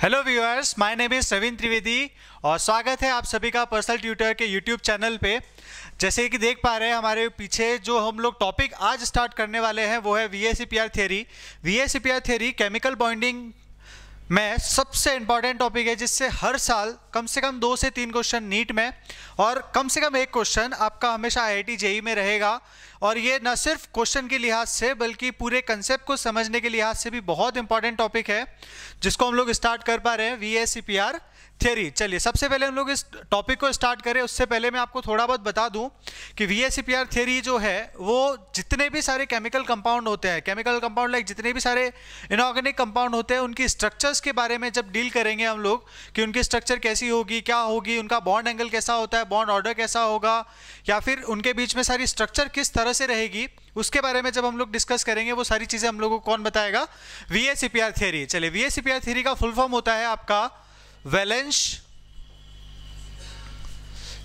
Hello viewers, my name is Naveen Trivedi और स्वागत है आप सभी का पर्सनल ट्यूटर के यूट्यूब चैनल पे। जैसे कि देख पा रहे हैं हमारे पीछे जो हम लोग टॉपिक आज स्टार्ट करने वाले हैं वो है VACPR theory. VACPR theory chemical bonding में सबसे इंपॉर्टेंट टॉपिक है, जिससे हर साल कम से कम 2 से 3 क्वेश्चन नीट में और कम से कम 1 क्वेश्चन आपका हमेशा IIT JEE में रहेगा। और ये न सिर्फ क्वेश्चन के लिहाज से बल्कि पूरे कंसेप्ट को समझने के लिहाज से भी बहुत इंपॉर्टेंट टॉपिक है, जिसको हम लोग स्टार्ट कर पा रहे हैं VACPR थ्योरी। चलिए सबसे पहले हम लोग इस टॉपिक को स्टार्ट करें उससे पहले मैं आपको थोड़ा बहुत बता दूं कि VACPR थ्योरी जो है वो जितने भी सारे केमिकल कंपाउंड होते हैं, केमिकल कंपाउंड लाइक जितने भी सारे इनऑर्गेनिक कंपाउंड होते हैं, उनकी स्ट्रक्चर्स के बारे में जब डील करेंगे हम लोग कि उनकी स्ट्रक्चर कैसी होगी, क्या होगी, उनका बॉन्ड एंगल कैसा होता है, बॉन्ड ऑर्डर कैसा होगा, या फिर उनके बीच में सारी स्ट्रक्चर किस तरह से रहेगी, उसके बारे में जब हम लोग डिस्कस करेंगे वो सारी चीज़ें हम लोगों को कौन बताएगा? VACPR theory. चलिए VACPR थ्योरी का फुल फॉर्म होता है आपका valence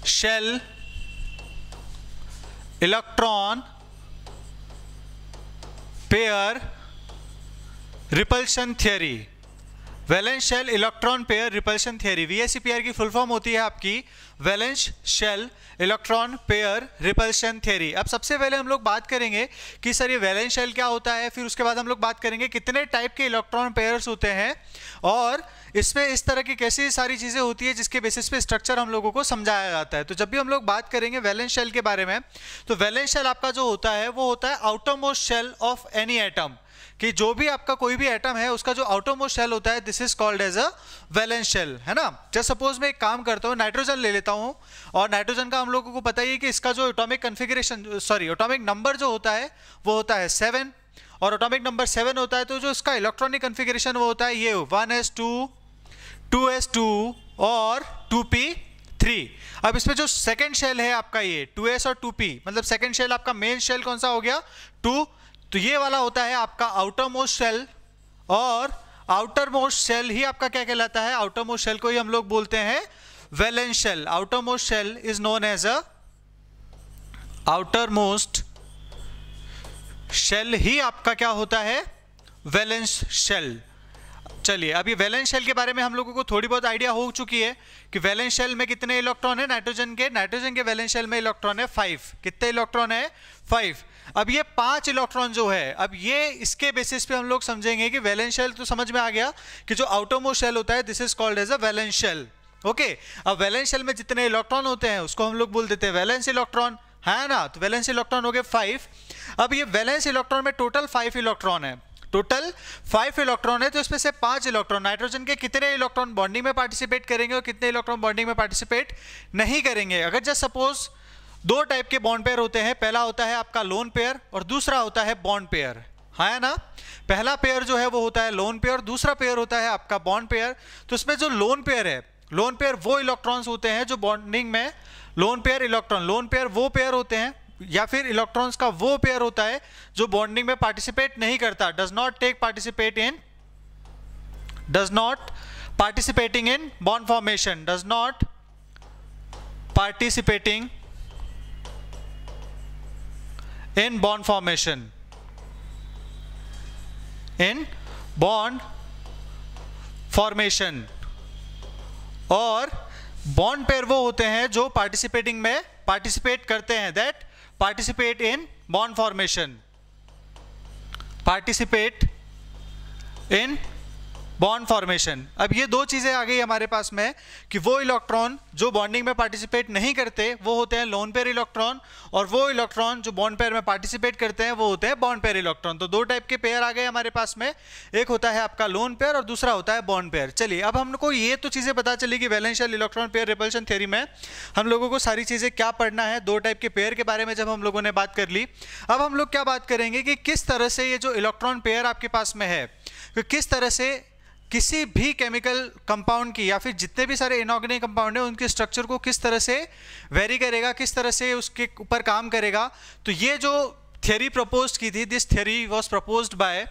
shell electron pair repulsion theory. Valence shell electron pair repulsion theory VACPR की फुल फॉर्म होती है आपकी valence shell electron pair repulsion theory. अब सबसे पहले हम लोग बात करेंगे कि सर ये वैलेंस शेल क्या होता है, फिर उसके बाद हम लोग बात करेंगे कितने टाइप के इलेक्ट्रॉन पेयर्स होते हैं और इसमें इस तरह की कैसी सारी चीज़ें होती है जिसके बेसिस पे स्ट्रक्चर हम लोगों को समझाया जाता है। तो जब भी हम लोग बात करेंगे वैलेंस शेल के बारे में, तो वैलेंस शेल आपका जो होता है वो होता है outer most shell of any atom, कि जो भी आपका कोई भी एटम है उसका जो आउटर मोस्ट शेल होता है this is called as a valence shell, है ना। जैसे सपोज मैं एक काम करता हूँ, नाइट्रोजन ले लेता हूँ और नाइट्रोजन का हम लोगों को पता ही है कि इसका जो एटॉमिक नंबर जो होता है वो होता है 7 और एटॉमिक नंबर 7 होता है, तो जो इसका इलेक्ट्रॉनिक कन्फिगरेशन वो होता है ये 1s2 2s2 और 2p3। अब इसमें जो सेकेंड शेल है आपका ये 2s और 2p, मतलब सेकेंड शेल आपका मेन शेल कौन सा हो गया 2, तो ये वाला होता है आपका आउटर मोस्ट शेल और आउटर मोस्ट शेल ही आपका क्या कहलाता है? आउटर मोस्ट शेल को ही हम लोग बोलते हैं valence shell. Outer most shell is known as a outer most shell ही आपका क्या होता है? Valence shell. चलिए अब ये वैलेंस शेल के बारे में हम लोगों को थोड़ी बहुत आइडिया हो चुकी है कि वैलेंस शेल में कितने इलेक्ट्रॉन है नाइट्रोजन के वैलेंस शेल में इलेक्ट्रॉन है 5। कितने इलेक्ट्रॉन है? 5। अब ये 5 इलेक्ट्रॉन जो है, अब ये इसके बेसिस पे हम लोग समझेंगे कि वैलेंस शेल तो समझ में आ गया कि जो आउटर मोस्ट शेल होता है this is called as a valence shell. Okay, अब वैलेंस शेल में जितने इलेक्ट्रॉन होते हैं उसको हम लोग बोल देते हैं वैलेंस इलेक्ट्रॉन, है ना। तो वैलेंस इलेक्ट्रॉन हो गए 5। अब ये वैलेंस इलेक्ट्रॉन में टोटल 5 इलेक्ट्रॉन है, टोटल 5 इलेक्ट्रॉन है, तो इसमें से 5 इलेक्ट्रॉन नाइट्रोजन के कितने इलेक्ट्रॉन बॉन्डिंग में पार्टिसिपेट करेंगे और कितने इलेक्ट्रॉन बॉन्डिंग में पार्टिसिपेट नहीं करेंगे। अगर जस्ट सपोज 2 टाइप के बॉन्ड पेयर होते हैं, पहला होता है आपका लोन पेयर और दूसरा होता है बॉन्ड पेयर, है ना। पहला पेयर जो है वो होता है लोन पेयर, दूसरा पेयर होता है आपका बॉन्ड पेयर। तो इसमें जो लोन पेयर है, लोन पेयर वो इलेक्ट्रॉन्स होते हैं जो बॉन्डिंग में lone pair electron, lone pair वो पेयर होते हैं या फिर इलेक्ट्रॉन्स का वो पेयर होता है जो बॉन्डिंग में पार्टिसिपेट नहीं करता, does not participating in bond formation, does not participating in bond formation, in bond formation। और बॉन्ड पेयर वो होते हैं जो पार्टिसिपेटिंग में पार्टिसिपेट करते हैं, that participate in bond formation, participate in bond formation. अब ये 2 चीजें आ गई हमारे पास में कि वो इलेक्ट्रॉन जो बॉन्डिंग में पार्टिसिपेट नहीं करते वो होते हैं लोन पेयर इलेक्ट्रॉन और वो इलेक्ट्रॉन जो बॉन्ड पेयर में पार्टिसिपेट करते हैं वो होते हैं बॉन्ड पेयर इलेक्ट्रॉन। तो 2 टाइप के पेयर आ गए हमारे पास में, एक होता है आपका लोन पेयर और दूसरा होता है बॉन्ड पेयर। चलिए अब हमको ये तो चीजें पता चली कि valence shell electron pair repulsion theory में हम लोगों को सारी चीजें क्या पढ़ना है, 2 टाइप के पेयर के बारे में जब हम लोगों ने बात कर ली, अब हम लोग क्या बात करेंगे कि किस तरह से ये जो इलेक्ट्रॉन पेयर आपके पास में है, किस तरह से किसी भी केमिकल कंपाउंड की या फिर जितने भी सारे इनऑर्गेनिक कंपाउंड है उनके स्ट्रक्चर को किस तरह से वेरी करेगा, किस तरह से उसके ऊपर काम करेगा। तो ये जो थ्योरी प्रपोज की थी, this theory was proposed by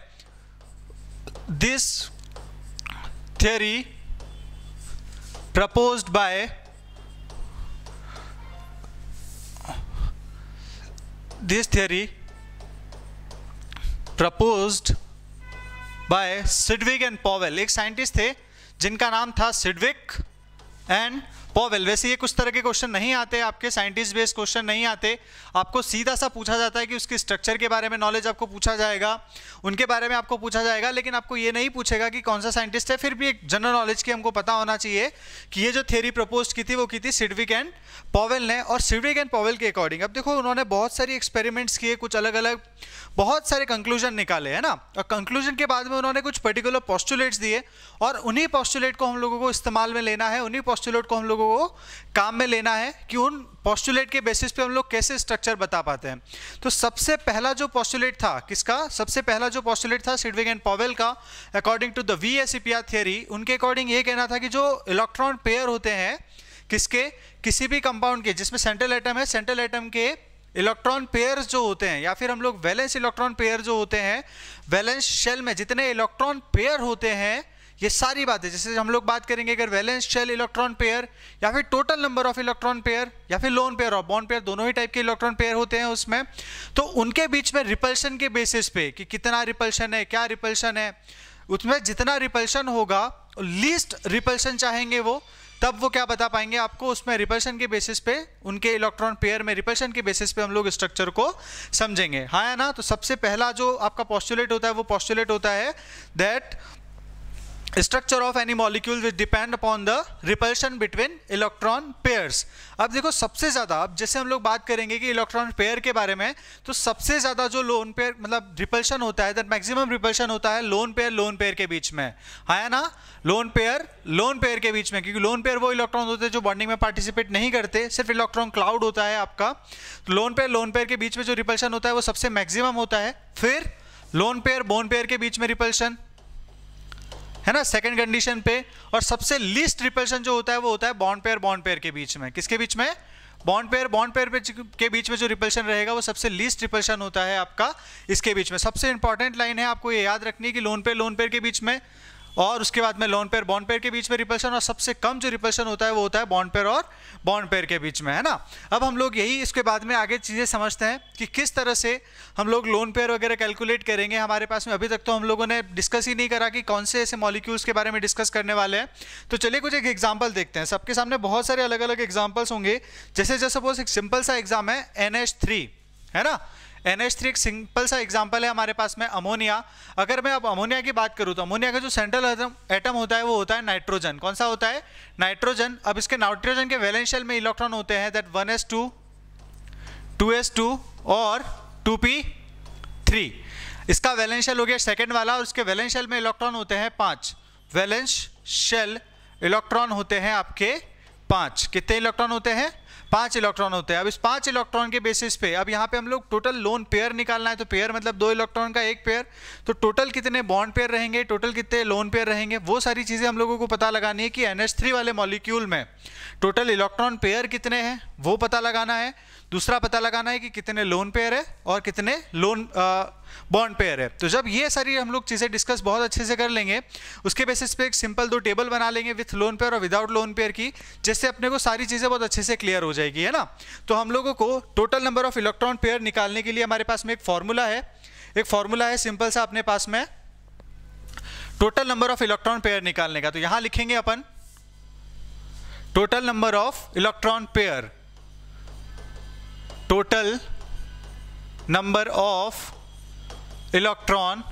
by Sidgwick and Powell. एक साइंटिस्ट थे जिनका नाम था सिडविक एंड पॉवेल। वैसे ये कुछ तरह के क्वेश्चन नहीं आते आपके, साइंटिस्ट बेस्ड क्वेश्चन नहीं आते, आपको सीधा सा पूछा जाता है कि उसके स्ट्रक्चर के बारे में नॉलेज आपको पूछा जाएगा, उनके बारे में आपको पूछा जाएगा, लेकिन आपको ये नहीं पूछेगा कि कौन सा साइंटिस्ट है। फिर भी एक जनरल नॉलेज की हमको पता होना चाहिए कि ये जो थ्योरी प्रपोज की थी वो की थी सिडविक एंड पॉवेल ने। और सिडविक एंड पॉवेल के अकॉर्डिंग अब देखो उन्होंने बहुत सारी एक्सपेरिमेंट्स किए, कुछ अलग अलग बहुत सारे कंक्लूजन निकाले, है ना। और कंक्लूजन के बाद में उन्होंने कुछ पर्टिकुलर पोस्टुलेट्स दिए और उन्हीं पोस्टुलेट को हम लोगों को इस्तेमाल में लेना है, उन्हीं पोस्टुलेट को हम लोगों को काम में लेना है कि उन पोस्टुलेट के बेसिस पे हम लोग कैसे स्ट्रक्चर बता पाते हैं। तो सबसे पहला जो पोस्टुलेट था किसका, सबसे पहला जो पोस्टुलेट था सिडविक एंड पॉवेल का, according to the VSEPR theory, उनके अकॉर्डिंग ये कहना था कि जो इलेक्ट्रॉन पेयर होते हैं किसके, किसी भी कंपाउंड के जिसमें सेंट्रल एटम है, सेंट्रल एटम के इलेक्ट्रॉन पेयर्स जो होते हैं, या फिर हम लोग वैलेंस इलेक्ट्रॉन पेयर जो होते हैं, वैलेंस शेल में जितने इलेक्ट्रॉन पेयर होते हैं, ये सारी बातें जैसे हम लोग बात करेंगे अगर वैलेंस शेल इलेक्ट्रॉन पेयर या फिर total number of electron pair या फिर लोन पेयर और बॉन्ड पेयर, दोनों ही टाइप के इलेक्ट्रॉन पेयर होते हैं उसमें, तो उनके बीच में रिपल्शन के बेसिस पे कि कितना रिपल्शन है, क्या रिपल्शन है, उसमें जितना रिपल्शन होगा, लीस्ट रिपल्शन चाहेंगे वो, तब वो क्या बता पाएंगे आपको, उसमें रिपल्शन के बेसिस पे, उनके इलेक्ट्रॉन पेयर में रिपल्शन के बेसिस पे हम लोग स्ट्रक्चर को समझेंगे, हाँ है ना। तो सबसे पहला जो आपका पोस्टुलेट होता है वो पोस्टुलेट होता है that structure of any molecule which depend upon the repulsion between electron pairs. अब देखो सबसे ज्यादा, अब जैसे हम लोग बात करेंगे कि इलेक्ट्रॉन पेयर के बारे में, तो सबसे ज्यादा जो लोन पेयर मतलब रिपल्शन होता है, दैट मैक्सिमम रिपल्शन होता है लोन पेयर के बीच में, है ना। लोन पेयर के बीच में, क्योंकि लोन पेयर वो इलेक्ट्रॉन होते हैं जो बॉन्डिंग में पार्टिसिपेट नहीं करते, सिर्फ इलेक्ट्रॉन क्लाउड होता है आपका। तो लोन पेयर के बीच में जो रिपल्शन होता है वो सबसे मैक्सिमम होता है। फिर लोन पेयर बोन पेयर के बीच में रिपल्शन, है ना, सेकंड कंडीशन पे। और सबसे लीस्ट रिपल्शन जो होता है वो होता है बॉन्ड पेयर के बीच में। किसके बीच में, बॉन्ड पेयर के बीच में जो रिपल्शन रहेगा वो सबसे लीस्ट रिपल्शन होता है आपका इसके बीच में। सबसे इंपॉर्टेंट लाइन है आपको ये याद रखनी कि लोन पेयर के बीच में, और उसके बाद में लोन पेयर बॉन्ड पेयर के बीच में रिपल्शन, और सबसे कम जो रिपल्शन होता है वो होता है बॉन्ड पेयर और बॉन्ड पेयर के बीच में, है ना। अब हम लोग यही इसके बाद में आगे चीज़ें समझते हैं कि किस तरह से हम लोग लोन पेयर वगैरह कैलकुलेट करेंगे। हमारे पास में अभी तक तो हम लोगों ने डिस्कस ही नहीं करा कि कौन से ऐसे मॉलिक्यूल्स के बारे में डिस्कस करने वाले हैं। तो चलिए कुछ एक एग्जाम्पल देखते हैं। सबके सामने बहुत सारे अलग अलग एग्जाम्पल्स होंगे। जैसे सपोज एक सिंपल सा एग्जाम है NH3, है ना। NH3 एक सिंपल सा एग्जांपल है हमारे पास में अमोनिया। अगर मैं अब अमोनिया की बात करूं तो अमोनिया का जो सेंट्रल एटम होता है वो होता है नाइट्रोजन। कौन सा होता है, नाइट्रोजन। अब इसके नाइट्रोजन के वैलेंस शेल में इलेक्ट्रॉन होते हैं दैट 1s2 2s2 और 2p3। इसका वैलेंस शेल हो गया सेकंड वाला, और उसके वैलेंस शेल में इलेक्ट्रॉन होते हैं 5। वैलेंस शेल इलेक्ट्रॉन होते हैं आपके 5। कितने इलेक्ट्रॉन होते हैं, 5 इलेक्ट्रॉन होते हैं। अब इस 5 इलेक्ट्रॉन के बेसिस पे अब यहाँ पे हम लोग टोटल लोन पेयर निकालना है। तो पेयर मतलब 2 इलेक्ट्रॉन का एक पेयर, तो टोटल कितने बॉन्ड पेयर रहेंगे, टोटल कितने लोन पेयर रहेंगे, वो सारी चीज़ें हम लोगों को पता लगानी है कि NH3 वाले मॉलिक्यूल में टोटल इलेक्ट्रॉन पेयर कितने हैं वो पता लगाना है। दूसरा पता लगाना है कि कितने लोन पेयर है और कितने लोन बॉन्ड पेयर है। तो जब ये सारी हम लोग चीज़ें डिस्कस बहुत अच्छे से कर लेंगे, उसके बेसिस पे एक सिंपल 2 टेबल बना लेंगे विथ लोन पेयर और विदाउट लोन पेयर की, जिससे अपने को सारी चीज़ें बहुत अच्छे से क्लियर हो जाएगी, है ना। तो हम लोगों को total number of electron pair निकालने के लिए हमारे पास में एक फॉर्मूला है सिंपल सा अपने पास में total number of electron pair निकालने का। तो यहां लिखेंगे अपन total number of electron pair, total number of electron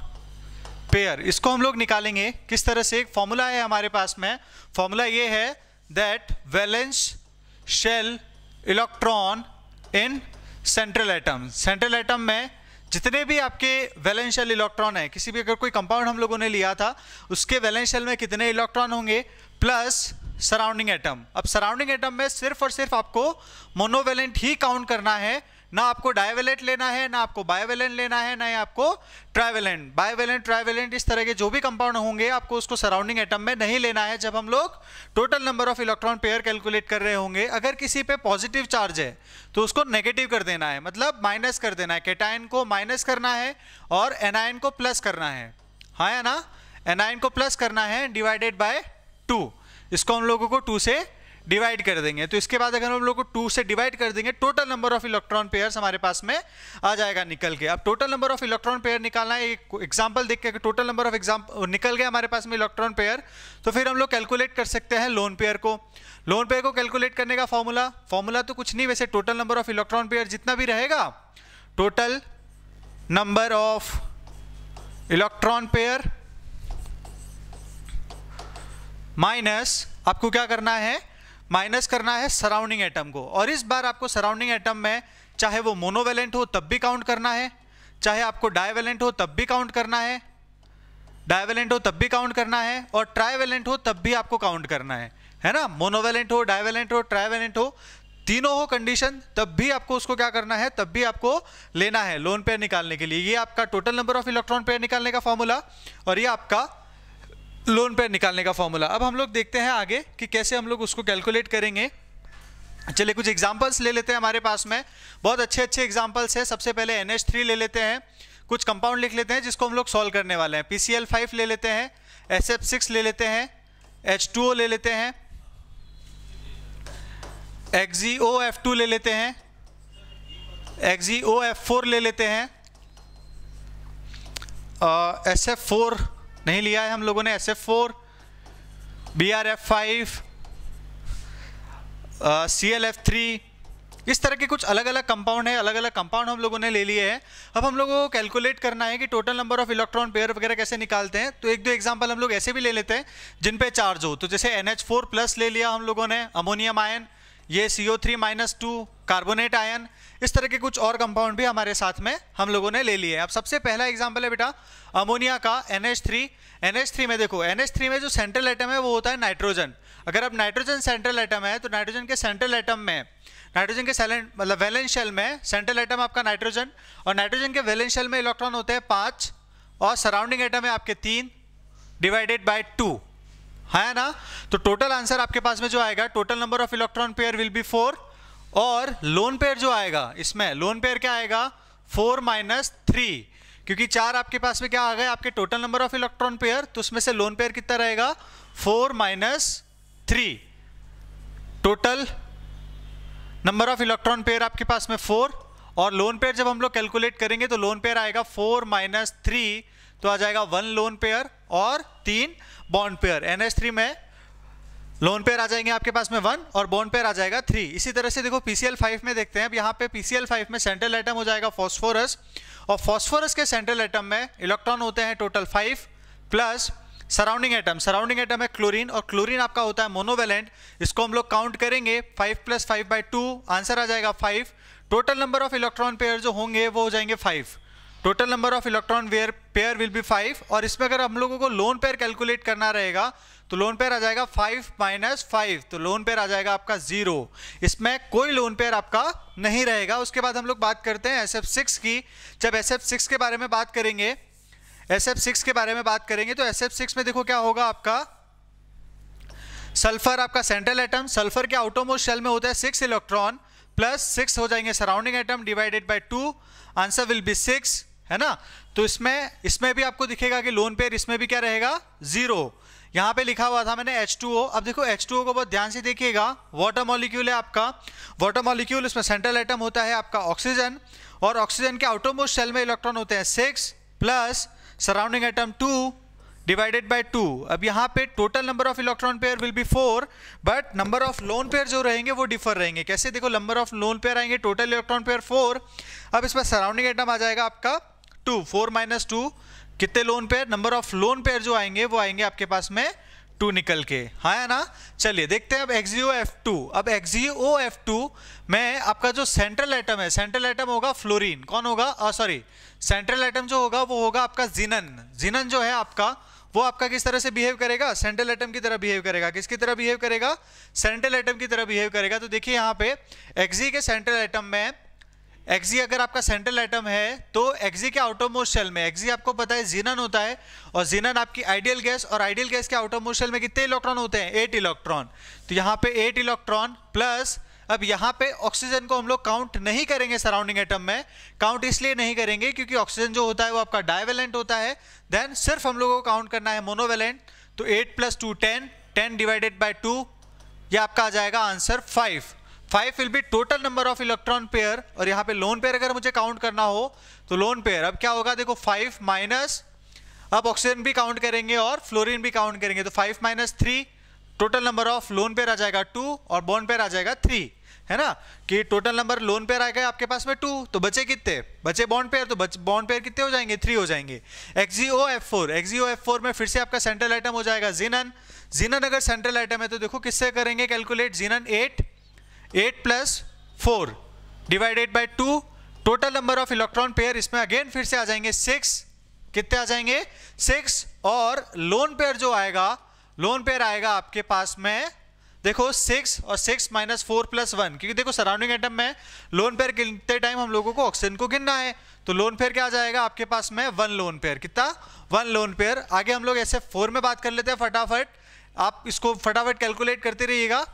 pair, इसको हम लोग निकालेंगे किस तरह से। एक फॉर्मूला है हमारे पास में, फॉर्मूला ये है that valence shell electron in central atom. Central atom में जितने भी आपके वैलेंस शेल इलेक्ट्रॉन है, किसी भी अगर कोई कंपाउंड हम लोगों ने लिया था उसके वैलेंस शेल में कितने इलेक्ट्रॉन होंगे प्लस सराउंडिंग एटम। अब सराउंडिंग एटम में सिर्फ और सिर्फ आपको मोनोवेलेंट ही काउंट करना है, ना आपको डाइवेलेंट लेना है, ना आपको बाइवेलेंट लेना है, ना ही आपको ट्राइवेलेंट। बाइवेलेंट ट्राइवेलेंट इस तरह के जो भी कंपाउंड होंगे आपको उसको सराउंडिंग एटम में नहीं लेना है जब हम लोग total number of electron pair calculate कर रहे होंगे। अगर किसी पे पॉजिटिव चार्ज है तो उसको नेगेटिव कर देना है, मतलब माइनस कर देना है। कैटायन को माइनस करना है और एनायन को प्लस करना है, हाँ या ना। एनायन को प्लस करना है डिवाइडेड बाय 2, इसको हम लोगों को 2 से डिवाइड कर देंगे। तो इसके बाद अगर हम लोग को 2 से डिवाइड कर देंगे, total number of electron pairs हमारे पास में आ जाएगा निकल के। अब total number of electron pair निकालना है, एक एग्जांपल देख के टोटल नंबर ऑफ निकल गया हमारे पास में इलेक्ट्रॉन पेयर, तो फिर हम लोग कैलकुलेट कर सकते हैं लोन पेयर को। लोन पेयर को कैलकुलेट करने का फॉर्मूला तो कुछ नहीं, वैसे total number of electron pair जितना भी रहेगा, total number of electron pair minus, आपको क्या करना है, माइनस करना है सराउंडिंग एटम को। और इस बार आपको सराउंडिंग एटम में चाहे वो मोनोवेलेंट हो तब भी काउंट करना है, चाहे आपको डाइवेलेंट हो तब भी काउंट करना है, डाइवेलेंट हो तब भी काउंट करना है, और ट्राइवेलेंट हो तब भी आपको काउंट करना है ना। मोनोवेलेंट हो, डाइवेलेंट हो, ट्राइवेलेंट हो, तीनों हो कंडीशन, तब भी आपको उसको क्या करना है, तब भी आपको लेना है लोन पेयर निकालने के लिए। ये आपका total number of electron pair निकालने का फॉर्मूला और ये आपका लोन पेयर निकालने का फॉर्मूला। अब हम लोग देखते हैं आगे कि कैसे हम लोग उसको कैलकुलेट करेंगे। चलिए कुछ एग्जांपल्स ले लेते हैं, हमारे पास में बहुत अच्छे अच्छे एग्जांपल्स हैं। सबसे पहले NH3 ले लेते हैं, कुछ कंपाउंड लिख लेते हैं जिसको हम लोग सॉल्व करने वाले हैं। PCl5 ले लेते हैं, SF6 ले लेते हैं, H2O ले लेते हैं, XeOF2 ले लेते हैं, XeOF4 ले लेते हैं, SF4 नहीं लिया है हम लोगों ने, SF4, BrF5, ClF3, इस तरह के कुछ अलग अलग कंपाउंड है, अलग अलग कंपाउंड हम लोगों ने ले लिए हैं। अब हम लोगों को कैलकुलेट करना है कि total number of electron pair वगैरह कैसे निकालते हैं। तो एक दो एग्जांपल हम लोग ऐसे भी ले लेते हैं जिन पे चार्ज हो। तो जैसे NH4+ ले लिया हम लोगों ने, अमोनियम आयन, ये CO3-2 कार्बोनेट आयन, इस तरह के कुछ और कंपाउंड भी हमारे साथ में हम लोगों ने ले लिए। अब सबसे पहला एग्जांपल है बेटा अमोनिया का, NH3 में देखो, NH3 में जो सेंट्रल एटम है वो होता है नाइट्रोजन। अगर अब नाइट्रोजन सेंट्रल एटम है तो नाइट्रोजन के सेंट्रल एटम में, नाइट्रोजन के मतलब वैलेंस शेल में सेंट्रल एटम आपका नाइट्रोजन, और नाइट्रोजन के वैलेंस शेल में इलेक्ट्रॉन होते हैं 5 और सराउंडिंग एटम है आपके 3 डिवाइडेड बाय 2, है ना। तो टोटल आंसर आपके पास में जो आएगा, total number of electron pair will be 4, और लोन पेयर जो आएगा इसमें, लोन पेयर क्या आएगा, 4 - 3, क्योंकि 4 आपके पास में क्या आ गए आपके total number of electron pair, तो उसमें से लोन पेयर कितना रहेगा, 4 - 3। Total number of electron pair आपके पास में 4, और लोन पेयर जब हम लोग कैलकुलेट करेंगे तो लोन पेयर आएगा 4 - 3, तो आ जाएगा 1 लोन पेयर और 3 बॉन्ड पेयर। NH3 में लोन पेयर आ जाएंगे आपके पास में 1 और बॉन्ड पेयर आ जाएगा 3। इसी तरह से देखो PCl5 में देखते हैं। अब यहाँ पे PCl5 में सेंट्रल एटम हो जाएगा फॉस्फोरस, और फॉस्फोरस के सेंट्रल एटम में इलेक्ट्रॉन होते हैं टोटल 5 प्लस सराउंडिंग एटम है क्लोरीन, और क्लोरीन आपका होता है मोनोवेलेंट। इसको हम लोग काउंट करेंगे 5 + 5/2, आंसर आ जाएगा 5। Total number of electron pair जो होंगे वो हो जाएंगे 5। Total number of electron pair will B 5, और इसमें अगर हम लोगों को लोन पेयर कैलकुलेट करना रहेगा तो लोन पेयर आ जाएगा 5 - 5, तो लोन पेयर आ जाएगा आपका 0। इसमें कोई लोन पेयर आपका नहीं रहेगा। उसके बाद हम लोग बात करते हैं SF6 की। जब SF6 के बारे में बात करेंगे, SF6 के बारे में बात करेंगे तो SF6 में देखो क्या होगा आपका, सल्फर आपका सेंट्रल एटम, सल्फर के आउटरमोस्ट शेल में होता है 6 इलेक्ट्रॉन, प्लस 6 हो जाएंगे surrounding atom divided by 2, answer will be 6, है ना। तो इसमें भी आपको दिखेगा कि लोन पेयर इसमें भी क्या रहेगा, 0। यहाँ पे लिखा हुआ था मैंने H2O। अब देखो H2O को बहुत ध्यान से देखिएगा, वाटर मॉलिक्यूल है आपका, वाटर मॉलिक्यूल, इसमें सेंट्रल एटम होता है आपका ऑक्सीजन, और ऑक्सीजन के आउटरमोस्ट शेल में इलेक्ट्रॉन होते हैं 6 plus surrounding atom 2 divided by 2। अब यहाँ पे total number of electron pair will be 4, but number of lone pair जो रहेंगे वो डिफर रहेंगे। कैसे, देखो नंबर ऑफ लोन पेयर आएंगे, टोटल इलेक्ट्रॉन पेयर 4, अब इसमें सराउंडिंग एटम आ जाएगा आपका 2, 4 - 2, कितने lone pair, number of lone pair जो आएंगे वो आएंगे आपके पास में 2 निकल के, हाँ है ना। चलिए देखते हैं अब XeOF2। अब XeOF2 में आपका जो सेंट्रल एटम है, सेंट्रल एटम होगा फ्लोरीन, कौन होगा, सॉरी, सेंट्रल एटम जो होगा वो होगा आपका जिनन जो है आपका, वो आपका किस तरह से बिहेव करेगा, सेंट्रल एटम की तरह बिहेव करेगा। किसकी तरह बिहेव करेगा, सेंट्रल एटम की तरह बिहेव करेगा। तो देखिए यहाँ पे Xe के सेंट्रल एटम में, Xe अगर आपका सेंट्रल एटम है तो Xe के आउटरमोस्ट शेल में, Xe आपको पता है जिनन होता है, और जिनन आपकी आइडियल गैस, और आइडियल गैस के आउटरमोस्ट शेल में कितने इलेक्ट्रॉन होते हैं, 8 इलेक्ट्रॉन। तो यहाँ पे 8 इलेक्ट्रॉन प्लस, अब यहाँ पे ऑक्सीजन को हम लोग काउंट नहीं करेंगे सराउंडिंग एटम में, काउंट इसलिए नहीं करेंगे क्योंकि ऑक्सीजन जो होता है वो आपका डाइवेलेंट होता है, देन सिर्फ हम लोगों को काउंट करना है मोनोवेलेंट। तो 8 + 2 10, 10 डिवाइडेड बाय 2, ये आपका आ जाएगा answer 5 will be total number of electron pair. और यहाँ पे लोन पेयर अगर मुझे काउंट करना हो तो लोन पेयर अब क्या होगा, देखो 5 माइनस, अब ऑक्सीजन भी काउंट करेंगे और फ्लोरीन भी काउंट करेंगे, तो 5 minus 3, total number of lone pair आ जाएगा 2 और बॉन्ड पेयर आ जाएगा 3, है ना, कि टोटल नंबर लोन पेयर आ गया आपके पास में 2, तो बचे कितने, बचे बॉन्ड पेयर, तो बॉन्ड पेयर कितने हो जाएंगे, 3 हो जाएंगे। XeO F4 में फिर से आपका सेंट्रल आइटम हो जाएगा जीनन अगर सेंट्रल आइटम है तो देखो किससे करेंगे calculate, xenon 8 plus 4 divided by 2, total number of electron pair इसमें अगेन फिर से आ जाएंगे 6, कितने आ जाएंगे 6, और लोन पेयर जो आएगा, लोन पेयर आएगा आपके पास में देखो 6 और 6 माइनस 4 प्लस 1, क्योंकि देखो सराउंडिंग एटम में लोन पेयर गिनते टाइम हम लोगों को ऑक्सीजन को गिनना है, तो लोन पेयर क्या आ जाएगा आपके पास में 1 लोन पेयर, कितना 1 लोन पेयर। आगे हम लोग SF4 में बात कर लेते हैं फटाफट, आप इसको फटाफट कैलकुलेट करते रहिएगा।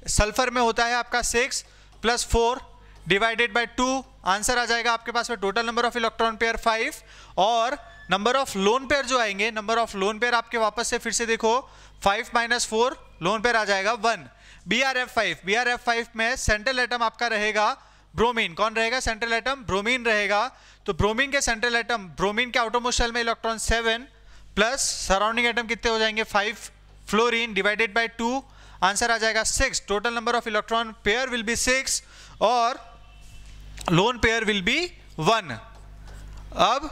सल्फर में होता है आपका 6 प्लस 4 डिवाइडेड बाय 2, आंसर आ जाएगा आपके पास में total number of electron pair 5, और नंबर ऑफ लोन पेयर जो आएंगे, नंबर ऑफ लोन पेयर आपके वापस से फिर से देखो 5 माइनस 4 लोन पेयर आ जाएगा 1। BrF5 में सेंट्रल एटम आपका रहेगा ब्रोमीन, कौन रहेगा सेंट्रल एटम, ब्रोमीन रहेगा, तो ब्रोमीन के सेंट्रल एटम, ब्रोमीन के आउटरमोस्ट शेल में इलेक्ट्रॉन 7 प्लस सराउंडिंग एटम कितने हो जाएंगे 5 फ्लोरीन डिवाइडेड बाय 2, आंसर आ जाएगा 6, total number of electron pair will B 6 और लोन पेयर विल बी 1। अब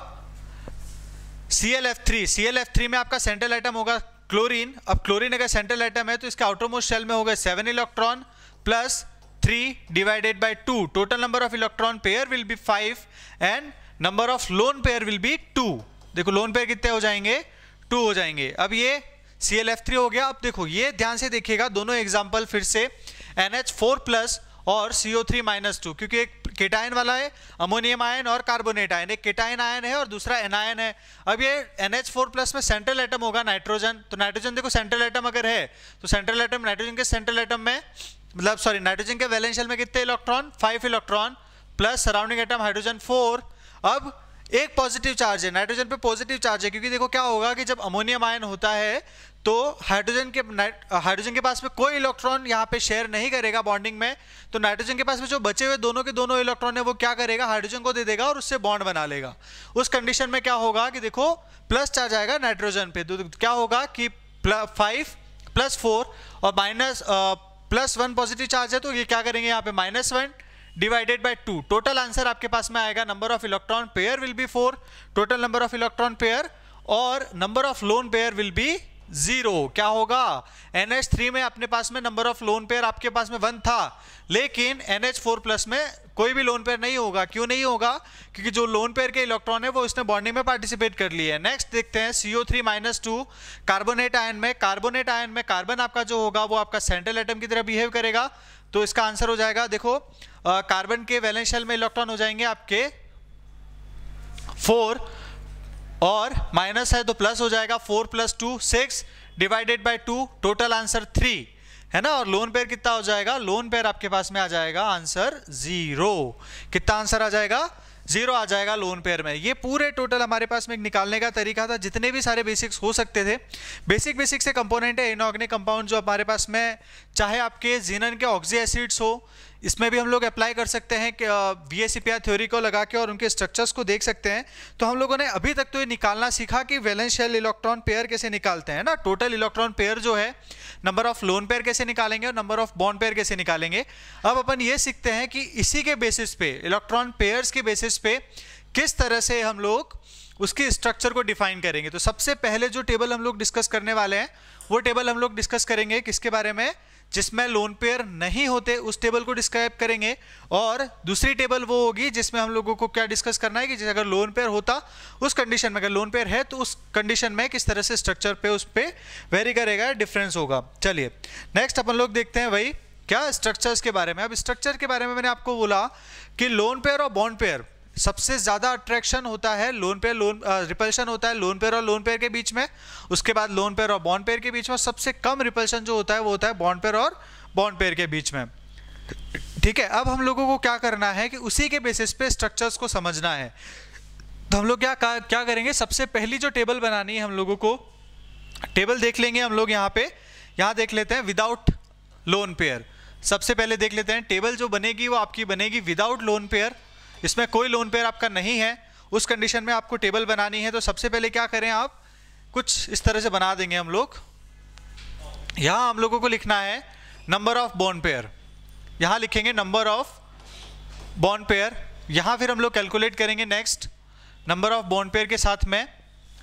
ClF3 में आपका सेंट्रल आइटम होगा क्लोरीन, अब क्लोरीन अगर सेंट्रल आइटम है तो इसका आउटरमोस्ट शेल में होगा 7 electron plus 3 divided by 2, total number of electron pair will B 5 and number of lone pair will B 2। देखो लोन पेयर कितने हो जाएंगे 2 हो जाएंगे। अब ये ClF3 हो गया। अब देखो ये ध्यान से देखिएगा दोनों एग्जाम्पल फिर से NH4 प्लस और CO3 माइनस 2, क्योंकि एक केटायन वाला है अमोनियम आयन और कार्बोनेट आयन, एक केटायन आयन है और दूसरा एनायन है। अब ये NH4 प्लस में सेंट्रल एटम होगा नाइट्रोजन, तो नाइट्रोजन देखो सेंट्रल एटम अगर है तो सेंट्रल एटम नाइट्रोजन के सेंट्रल एटम में मतलब सॉरी नाइट्रोजन के वैलेंस शेल में कितने electron 5 electron plus surrounding atom hydrogen 4। अब एक पॉजिटिव चार्ज है नाइट्रोजन पे, पॉजिटिव चार्ज है, क्योंकि देखो क्या होगा कि जब अमोनियम आयन होता है तो हाइड्रोजन के पास में कोई इलेक्ट्रॉन यहाँ पे शेयर नहीं करेगा बॉन्डिंग में, तो नाइट्रोजन के पास में जो बचे हुए दोनों के दोनों इलेक्ट्रॉन है वो क्या करेगा हाइड्रोजन को दे देगा और उससे बॉन्ड बना लेगा। उस कंडीशन में क्या होगा कि देखो प्लस चार्ज आएगा नाइट्रोजन पे, तो क्या होगा कि 5 प्लस 4 और माइनस प्लस 1 पॉजिटिव चार्ज है, तो ये क्या करेंगे यहाँ पे -1 डिवाइडेड बाय 2, टोटल आंसर आपके पास में आएगा number of electron pair will be 4, total number of electron pair, और number of lone pair will be 0। क्या होगा NH3 में अपने पास में नंबर ऑफ लोन पेयर आपके पास में 1 था, लेकिन NH4 प्लस में कोई भी लोन पेयर नहीं होगा। क्यों नहीं होगा, क्योंकि जो लोन पेयर के इलेक्ट्रॉन है वो इसने बॉन्डिंग में पार्टिसिपेट कर लिया है। नेक्स्ट देखते हैं CO3 माइनस 2 कार्बोनेट आयन में, कार्बोनेट आयन में कार्बन आपका जो होगा वो आपका सेंट्रल एटम की तरह बिहेव करेगा, तो इसका आंसर हो जाएगा देखो कार्बन के वैलेंस शेल में इलेक्ट्रॉन हो जाएंगे आपके 4 और माइनस है तो प्लस हो जाएगा 4 plus 2 6 divided by 2, total answer 3 है ना। और लोन पेयर कितना हो जाएगा, लोन पेयर आपके पास में आ जाएगा आंसर 0। कितना आंसर आ जाएगा 0 आ जाएगा लोन पेयर में। ये पूरे टोटल हमारे पास में निकालने का तरीका था, जितने भी सारे बेसिक्स हो सकते थे। बेसिक से कंपोनेंट है इनऑर्गेनिक कंपाउंड जो हमारे पास में, चाहे आपके जीनन के ऑक्सी एसिड्स हो, इसमें भी हम लोग अप्लाई कर सकते हैं कि VSEPR थ्योरी को लगा के और उनके स्ट्रक्चर्स को देख सकते हैं। तो हम लोगों ने अभी तक तो ये निकालना सीखा कि वैलेंस शेल इलेक्ट्रॉन पेयर कैसे निकालते हैं ना, टोटल इलेक्ट्रॉन पेयर जो है, नंबर ऑफ लोन पेयर कैसे निकालेंगे और नंबर ऑफ बॉन्ड पेयर कैसे निकालेंगे। अब अपन ये सीखते हैं कि इसी के बेसिस पे, इलेक्ट्रॉन पेयर्स के बेसिस पे किस तरह से हम लोग उसकी स्ट्रक्चर को डिफाइन करेंगे। तो सबसे पहले जो टेबल हम लोग डिस्कस करने वाले हैं वो टेबल हम लोग डिस्कस करेंगे किसके बारे में, जिसमें लोन पेयर नहीं होते उस टेबल को डिस्क्राइब करेंगे, और दूसरी टेबल वो होगी जिसमें हम लोगों को क्या डिस्कस करना है कि जैसे अगर लोन पेयर होता उस कंडीशन में, अगर लोन पेयर है तो उस कंडीशन में किस तरह से स्ट्रक्चर पे उस पे वेरी करेगा, डिफरेंस होगा। चलिए नेक्स्ट अपन लोग देखते हैं भाई क्या स्ट्रक्चर्स के बारे में। अब स्ट्रक्चर के बारे में मैंने आपको बोला कि लोन पेयर और बॉन्ड पेयर सबसे ज्यादा अट्रैक्शन होता है लोन पेयर, रिपल्शन होता है लोन पेयर और लोन पेयर के बीच में, उसके बाद लोन पेयर और बॉन्ड पेयर के बीच में, सबसे कम रिपल्शन जो होता है वो होता है बॉन्ड पेयर और बॉन्ड पेयर के बीच में। ठीक है, अब हम लोगों को क्या करना है कि उसी के बेसिस पे स्ट्रक्चर्स को समझना है। तो हम लोग क्या करेंगे, सबसे पहली जो टेबल बनानी है हम लोगों को, टेबल देख लेंगे हम लोग यहाँ पे, यहाँ देख लेते हैं लोन पेयर। सबसे पहले देख लेते हैं, टेबल जो बनेगी वो आपकी बनेगी विदाउट लोन पेयर, इसमें कोई लोन पेयर आपका नहीं है, उस कंडीशन में आपको टेबल बनानी है। तो सबसे पहले क्या करें, आप कुछ इस तरह से बना देंगे हम लोग। यहाँ हम लोगों को लिखना है नंबर ऑफ बॉन्ड पेयर, यहाँ लिखेंगे नंबर ऑफ बॉन्ड पेयर, यहाँ फिर हम लोग कैलकुलेट करेंगे next number of bond pair के साथ में।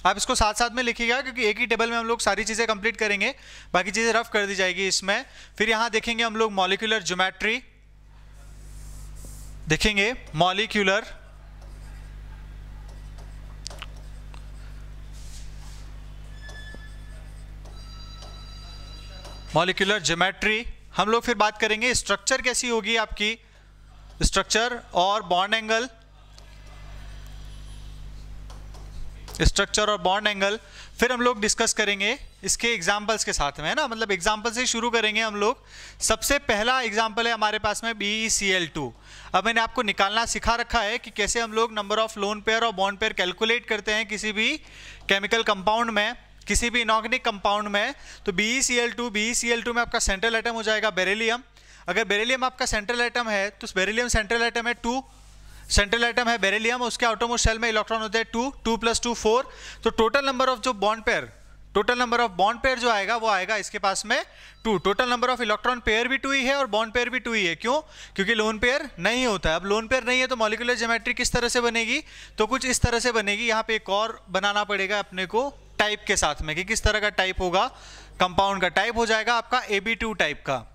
आप इसको साथ साथ में लिखिएगा क्योंकि एक ही टेबल में हम लोग सारी चीज़ें कंप्लीट करेंगे, बाकी चीज़ें रफ कर दी जाएगी इसमें। फिर यहाँ देखेंगे हम लोग मॉलिक्यूलर ज्योमेट्री, देखेंगे मॉलिक्यूलर ज्योमेट्री। हम लोग फिर बात करेंगे स्ट्रक्चर कैसी होगी आपकी, स्ट्रक्चर और बॉन्ड एंगल, स्ट्रक्चर और बॉन्ड एंगल। फिर हम लोग डिस्कस करेंगे इसके एग्जांपल्स के साथ में, है ना, मतलब एग्जांपल से शुरू करेंगे हम लोग। सबसे पहला एग्जांपल है हमारे पास में BeCl2। अब मैंने आपको निकालना सिखा रखा है कि कैसे हम लोग नंबर ऑफ लोन पेयर और बॉन्ड पेयर कैलकुलेट करते हैं किसी भी केमिकल कंपाउंड में, किसी भी इनऑर्गेनिक कंपाउंड में। तो BeCl2 में आपका सेंट्रल एटम हो जाएगा बेरिलियम। अगर बेरिलियम आपका सेंट्रल एटम है तो बेरिलियम सेंट्रल एटम है 2, सेंट्रल एटम है बेरिलियम, उसके आउटरमोस्ट शेल में इलेक्ट्रॉन होते हैं 2, 2 + 2 4। तो टोटल नंबर ऑफ जो bond pair, total number of bond pair जो आएगा वो आएगा इसके पास में 2। Total number of electron pair भी 2 ही है और बॉन्ड पेयर भी 2 ही है। क्यों? क्योंकि लोन पेयर नहीं होता है। अब लोन पेयर नहीं है तो मॉलिक्यूलर ज्योमेट्री किस तरह से बनेगी, तो कुछ इस तरह से बनेगी। यहाँ पे एक और बनाना पड़ेगा अपने को टाइप के साथ में कि किस तरह का टाइप होगा, कंपाउंड का टाइप हो जाएगा आपका AB2 टाइप का।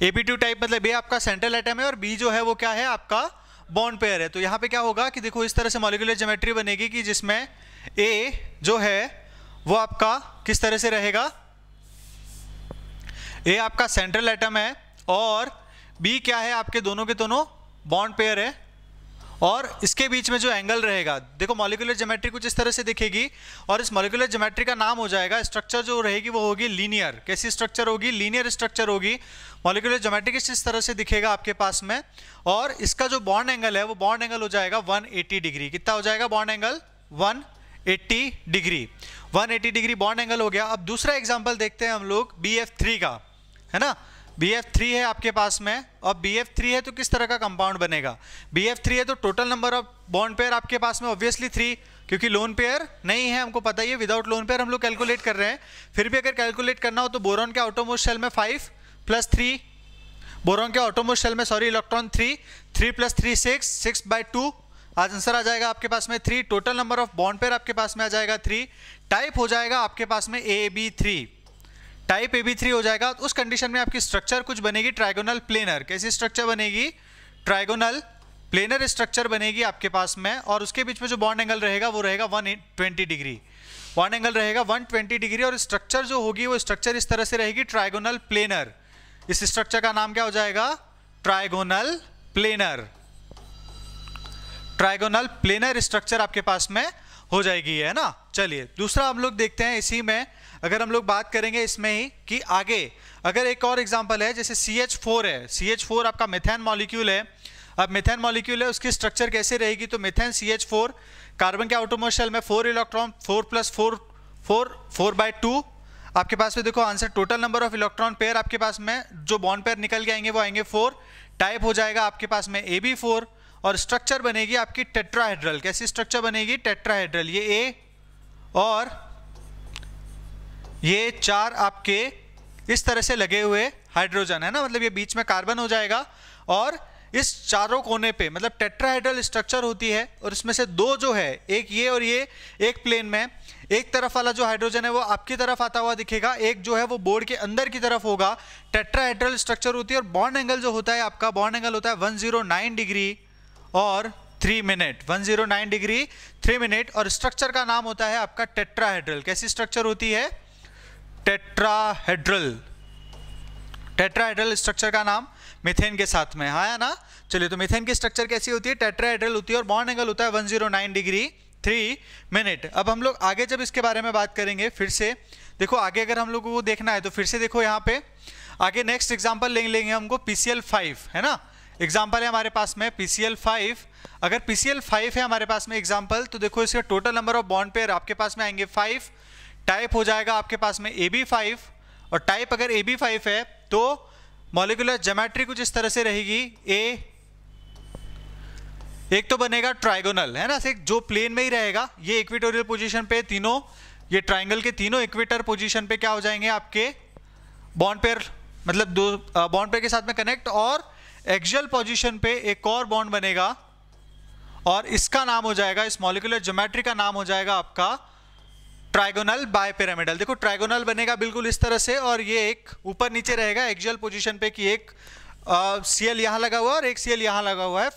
AB2 टाइप मतलब ये आपका सेंट्रल एटम है और B जो है वो क्या है, आपका बॉन्ड पेयर है। तो यहाँ पे क्या होगा कि देखो इस तरह से मॉलिक्यूलर ज्योमेट्री बनेगी कि जिसमें A जो है वो आपका किस तरह से रहेगा, A आपका सेंट्रल एटम है और B क्या है, आपके दोनों के दोनों बॉन्ड पेयर है। और इसके बीच में जो एंगल रहेगा, देखो मॉलिक्यूलर ज्योमेट्री कुछ इस तरह से दिखेगी और इस मॉलिक्यूलर ज्योमेट्री का नाम हो जाएगा, स्ट्रक्चर जो रहेगी वो होगी लीनियर। कैसी स्ट्रक्चर होगी, लीनियर स्ट्रक्चर होगी। मॉलिक्यूलर ज्योमेट्री किस इस तरह से दिखेगा आपके पास में, और इसका जो बॉन्ड एंगल है वो बॉन्ड एंगल हो जाएगा 180 डिग्री। कितना हो जाएगा bond angle, 180 degree. 180 degree bond angle हो गया। अब दूसरा एग्जाम्पल देखते हैं हम लोग BF3 का, है ना। BF3 है आपके पास में, और BF3 है तो किस तरह का कंपाउंड बनेगा, BF3 है तो total number of bond pair आपके पास में ऑब्वियसली 3, क्योंकि लोन पेयर नहीं है, हमको पता ही है। विदाउट लोन पेयर हम लोग कैलकुलेट कर रहे हैं। फिर भी अगर कैलकुलेट करना हो तो बोरॉन के आउटरमोस्ट शेल में 5 + 3, बोरॉन के आउटरमोस्ट शेल में इलेक्ट्रॉन 3, 3 + 3 6, 6/2। आज आंसर आ जाएगा आपके पास में 3। Total number of bond pair आपके पास में आ जाएगा 3। टाइप हो जाएगा आपके पास में AB3, टाइप AB3 हो जाएगा। उस कंडीशन में आपकी स्ट्रक्चर कुछ बनेगी ट्राइगोनल प्लेनर। कैसी स्ट्रक्चर बनेगी, ट्राइगोनल प्लेनर स्ट्रक्चर बनेगी आपके पास में, और उसके बीच में जो बॉन्ड एंगल रहेगा वो रहेगा 120 डिग्री। बॉन्ड एंगल रहेगा 120 डिग्री और स्ट्रक्चर जो होगी वो स्ट्रक्चर इस तरह से रहेगी, ट्राइगोनल प्लेनर। इस स्ट्रक्चर का नाम क्या हो जाएगा, trigonal planar. Trigonal planar structure आपके पास में हो जाएगी, है ना। चलिए दूसरा हम लोग देखते हैं। इसी में अगर हम लोग बात करेंगे इसमें ही कि आगे अगर एक और एग्जांपल है, जैसे CH4 है, CH4 आपका मेथेन मॉलिक्यूल है। अब मेथेन मॉलिक्यूल है, उसकी स्ट्रक्चर कैसे रहेगी, तो मेथेन CH4, कार्बन के आउटरमोस्ट शेल में 4 इलेक्ट्रॉन, 4 + 4 4 4/2 आपके पास में। देखो answer, total number of electron pair आपके पास में जो बॉन्ड पेयर निकल के आएंगे वो आएंगे 4। टाइप हो जाएगा आपके पास में AB4 और स्ट्रक्चर बनेगी आपकी टेट्राहेड्रल। कैसी स्ट्रक्चर बनेगी, टेट्राहेड्रल। ये A और ये 4 आपके इस तरह से लगे हुए हाइड्रोजन, है ना, मतलब ये बीच में कार्बन हो जाएगा और इस चारों कोने पे मतलब टेट्राहेड्रल स्ट्रक्चर होती है। और इसमें से 2 जो है, एक ये और ये, एक प्लेन में एक तरफ वाला जो हाइड्रोजन है वो आपकी तरफ आता हुआ दिखेगा, एक जो है वो बोर्ड के अंदर की तरफ होगा। टेट्राहेड्रल स्ट्रक्चर होती है और बॉन्ड एंगल जो होता है आपका, बॉन्ड एंगल होता है 109 डिग्री और 3 मिनट, 109 डिग्री 3 मिनट। और स्ट्रक्चर का नाम होता है आपका टेट्राहेड्रल। कैसी स्ट्रक्चर होती है, टेट्राहेड्रल। टेट्राहेड्रल स्ट्रक्चर का नाम मीथेन के साथ में, हाँ ना। चलिए, तो मीथेन की स्ट्रक्चर कैसी होती है, टेट्राहेड्रल होती है और बॉन्ड एंगल होता है 109 डिग्री 3 मिनट। अब हम लोग आगे जब इसके बारे में बात करेंगे, फिर से देखो आगे अगर हम लोगों को देखना है तो फिर से देखो यहाँ पे आगे नेक्स्ट एग्जांपल लेंगे हमको PCl5, है ना। एग्जांपल है हमारे पास में PCl5। अगर PCl5 है हमारे पास में एग्जांपल, तो देखो इसका total number of bond pair आपके पास में आएंगे 5। टाइप हो जाएगा आपके पास में AB5 और टाइप अगर AB5 है तो मॉलिक्यूलर ज्योमेट्री कुछ इस तरह से रहेगी। एक तो बनेगा ट्राइगोनल, है ना, जो प्लेन में ही रहेगा, ये इक्वेटोरियल पोजीशन पे तीनों, ये ट्राइंगल के तीनों इक्वेटर पोजीशन पे क्या हो जाएंगे आपके बॉन्ड पेयर, मतलब दो बॉन्ड पेयर के साथ में कनेक्ट, और एक्सियल पोजीशन पे एक और बॉन्ड बनेगा और इसका नाम हो जाएगा, इस मॉलिक्यूलर ज्योमेट्री का नाम हो जाएगा आपका ट्राइगोनल बायपिरामिडल। देखो ट्राइगोनल बनेगा बिल्कुल इस तरह से, और ये एक ऊपर नीचे रहेगा एक्सियल पोजीशन पे कि एक Cl यहाँ लगा हुआ है और एक Cl यहाँ लगा हुआ है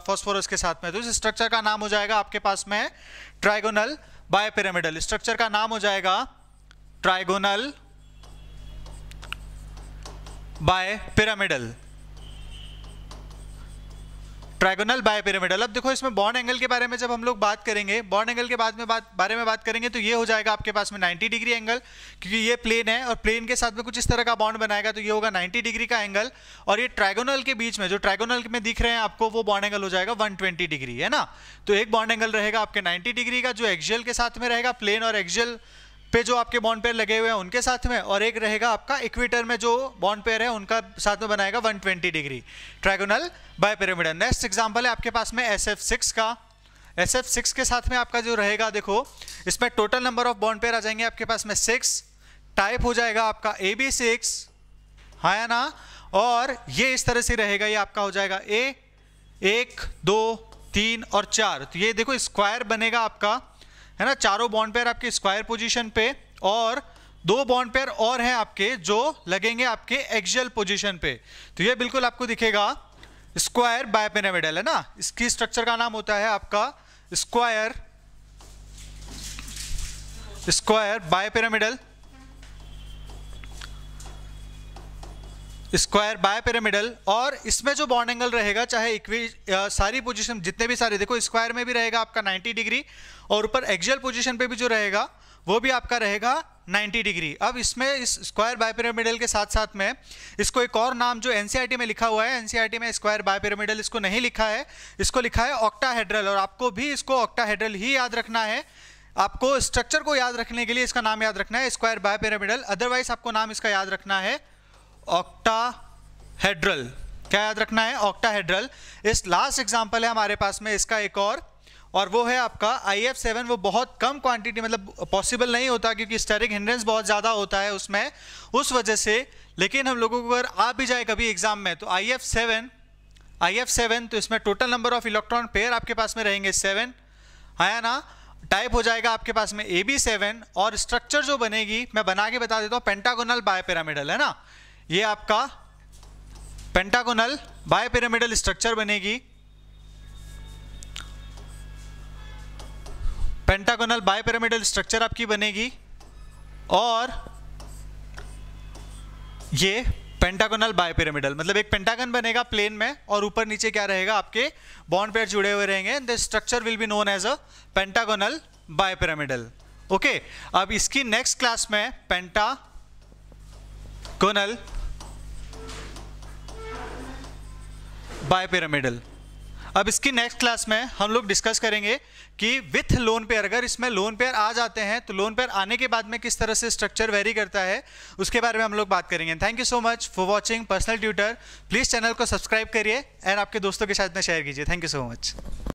फॉस्फोरस के साथ में। तो इस स्ट्रक्चर का नाम हो जाएगा आपके पास में ट्राइगोनल बायपिरामिडल। स्ट्रक्चर का नाम हो जाएगा ट्राइगोनल बायपिरामिडल, ट्राइगोनल बायपिरामिडल। अब देखो इसमें बॉन्ड एंगल के बारे में जब हम लोग बात करेंगे, बॉन्ड एंगल के बारे में बात करेंगे, तो ये हो जाएगा आपके पास में 90 डिग्री एंगल, क्योंकि ये प्लेन है और प्लेन के साथ में कुछ इस तरह का बॉन्ड बनाएगा, तो ये होगा 90 डिग्री का एंगल। और ये ट्राइगोनल के बीच में, जो ट्राइगोनल में दिख रहे हैं आपको, वो बॉन्ड एंगल हो जाएगा 120 डिग्री, है ना। तो एक बॉन्ड एंगल रहेगा आपके 90 डिग्री का, जो एक्सियल के साथ में रहेगा, प्लेन और एक्सियल पे जो आपके बॉन्ड पेयर लगे हुए हैं उनके साथ में, और एक रहेगा आपका इक्वेटर में जो बॉन्ड पेयर है उनका साथ में बनाएगा 120 degree, trigonal bipyramidal. Next example है आपके पास में SF6 का। SF6 के साथ में आपका जो रहेगा, देखो इसमें total number of bond pair आ जाएंगे आपके पास में 6, टाइप हो जाएगा आपका AB6, है ना, और ये इस तरह से रहेगा, ये आपका हो जाएगा A 1 2 3 और 4। तो ये देखो स्क्वायर बनेगा आपका, है ना, चारों बॉन्ड पेयर आपके स्क्वायर पोजीशन पे, और 2 बॉन्ड पेयर और हैं आपके जो लगेंगे आपके एक्सियल पोजीशन पे। तो ये बिल्कुल आपको दिखेगा स्क्वायर बायपिरामिडल, है ना। इसकी स्ट्रक्चर का नाम होता है आपका स्क्वायर बायपिरामिडल, स्क्वायर बायपिरामिडल। और इसमें जो बॉन्ड एंगल रहेगा, चाहे सारी पोजीशन जितने भी सारे, देखो स्क्वायर में भी रहेगा आपका 90 डिग्री, और ऊपर एक्सियल पोजीशन पे भी जो रहेगा वो भी आपका रहेगा 90 डिग्री। अब इसमें इस स्क्वायर बायपिरामिडल के साथ साथ में इसको एक और नाम जो एनसीईआरटी में लिखा हुआ है, एनसीईआरटी में स्क्वायर बायपिरामिडल इसको नहीं लिखा है, इसको लिखा है ऑक्टाहेड्रल, और आपको भी इसको ऑक्टाहेड्रल ही याद रखना है। आपको स्ट्रक्चर को याद रखने के लिए इसका नाम याद रखना है स्क्वायर बायपिरामिडल, अदरवाइज आपको नाम इसका याद रखना है ऑक्टाहेड्रल। क्या याद रखना है? ऑक्टाहेड्रल। इस लास्ट एग्जांपल है हमारे पास में इसका एक और वो है आपका IF7। वो बहुत कम क्वांटिटी, मतलब पॉसिबल नहीं होता क्योंकि स्टेरिक हिंड्रेंस बहुत ज़्यादा होता है उसमें, उस वजह से। लेकिन हम लोगों को अगर आ भी जाए कभी एग्जाम में तो IF7, तो इसमें total number of electron pair आपके पास में रहेंगे 7, है ना। टाइप हो जाएगा आपके पास में AB7, और स्ट्रक्चर जो बनेगी मैं बना के बता देता हूँ, पेंटागोनल बायपिरामिडल, है ना। ये आपका पेंटागोनल बायपिरामिडल स्ट्रक्चर बनेगी, पेंटागोनल बायपिरामिडल स्ट्रक्चर आपकी बनेगी, और ये पेंटागोनल बायपिरामिडल, मतलब एक पेंटागन बनेगा प्लेन में, और ऊपर नीचे क्या रहेगा, आपके बॉन्ड पेयर जुड़े हुए रहेंगे। The structure will be known as a pentagonal bipyramidal. Okay, अब इसकी नेक्स्ट क्लास में पेंटागोनल बायपिरामिडल, अब इसकी नेक्स्ट क्लास में हम लोग डिस्कस करेंगे कि विथ लोन पेयर, अगर इसमें लोन पेयर आ जाते हैं तो लोन पेयर आने के बाद में किस तरह से स्ट्रक्चर वेरी करता है, उसके बारे में हम लोग बात करेंगे। Thank you so much for watching personal tutor. Please channel को सब्सक्राइब करिए एंड आपके दोस्तों के साथ में शेयर कीजिए। Thank you so much.